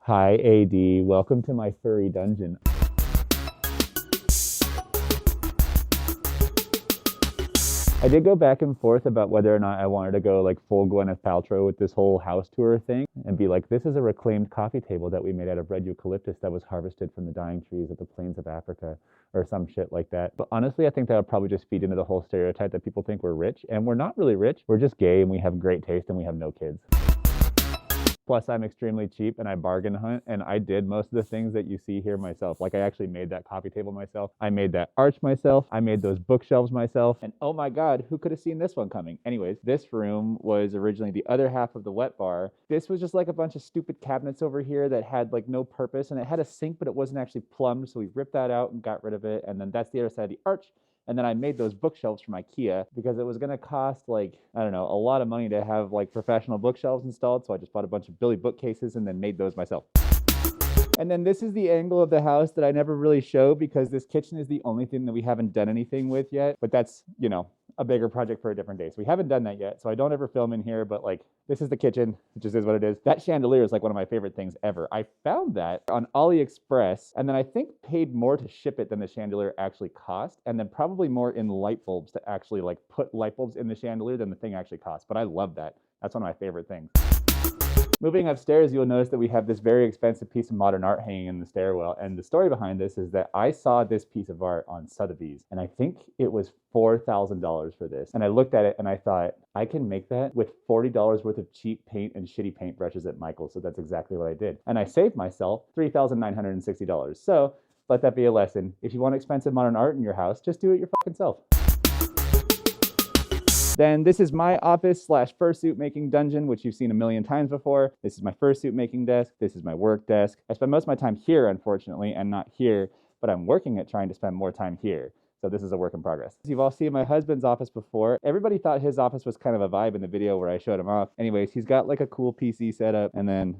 Hi, AD. Welcome to my furry dungeon. I did go back and forth about whether or not I wanted to go like full Gwyneth Paltrow with this whole house tour thing and be like, this is a reclaimed coffee table that we made out of red eucalyptus that was harvested from the dying trees of the plains of Africa or some shit like that. But honestly, I think that would probably just feed into the whole stereotype that people think we're rich, and we're not really rich. We're just gay and we have great taste and we have no kids. Plus, I'm extremely cheap and I bargain hunt, and I did most of the things that you see here myself. Like, I actually made that coffee table myself. I made that arch myself. I made those bookshelves myself. And oh my God, who could have seen this one coming? Anyways, this room was originally the other half of the wet bar. This was just like a bunch of stupid cabinets over here that had like no purpose, and it had a sink, but it wasn't actually plumbed. So we ripped that out and got rid of it. And then that's the other side of the arch. And then I made those bookshelves from IKEA because it was going to cost like, I don't know, a lot of money to have like professional bookshelves installed. So I just bought a bunch of Billy bookcases and then made those myself. And then this is the angle of the house that I never really show because this kitchen is the only thing that we haven't done anything with yet. But that's, a bigger project for a different day. So we haven't done that yet. So I don't ever film in here, but like, this is the kitchen. It just is what it is. That chandelier is like one of my favorite things ever. I found that on AliExpress and then I think paid more to ship it than the chandelier actually cost. And then probably more in light bulbs to actually like put light bulbs in the chandelier than the thing actually cost. But I love that. That's one of my favorite things. Moving upstairs, you'll notice that we have this very expensive piece of modern art hanging in the stairwell. And the story behind this is that I saw this piece of art on Sotheby's, and I think it was $4,000 for this. And I looked at it and I thought, I can make that with $40 worth of cheap paint and shitty paint brushes at Michael's. So that's exactly what I did. And I saved myself $3,960. So let that be a lesson. If you want expensive modern art in your house, just do it your fucking self. Then this is my office / fursuit making dungeon, which you've seen a million times before. This is my fursuit making desk. This is my work desk. I spend most of my time here, unfortunately, and not here, but I'm working at trying to spend more time here. So this is a work in progress. You've all seen my husband's office before. Everybody thought his office was kind of a vibe in the video where I showed him off. Anyways, he's got like a cool PC setup, and then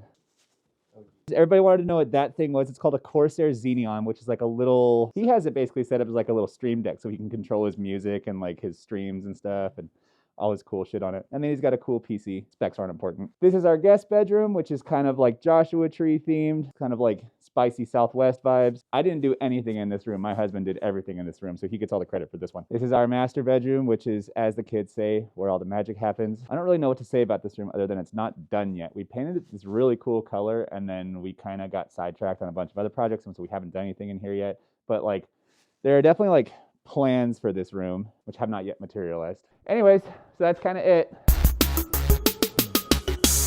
everybody wanted to know what that thing was. It's called a Corsair Xeneon, which is like a little, he has it basically set up as like a little stream deck so he can control his music and like his streams and stuff and all his cool shit on it. And then he's got a cool PC. Specs aren't important. This is our guest bedroom, which is kind of like Joshua Tree themed, kind of like spicy Southwest vibes. I didn't do anything in this room. My husband did everything in this room, so he gets all the credit for this one. This is our master bedroom, which is, as the kids say, where all the magic happens. I don't really know what to say about this room other than it's not done yet. We painted it this really cool color, and then we kind of got sidetracked on a bunch of other projects, and so we haven't done anything in here yet. But like, there are definitely like plans for this room, which have not yet materialized. Anyways, so that's kind of it.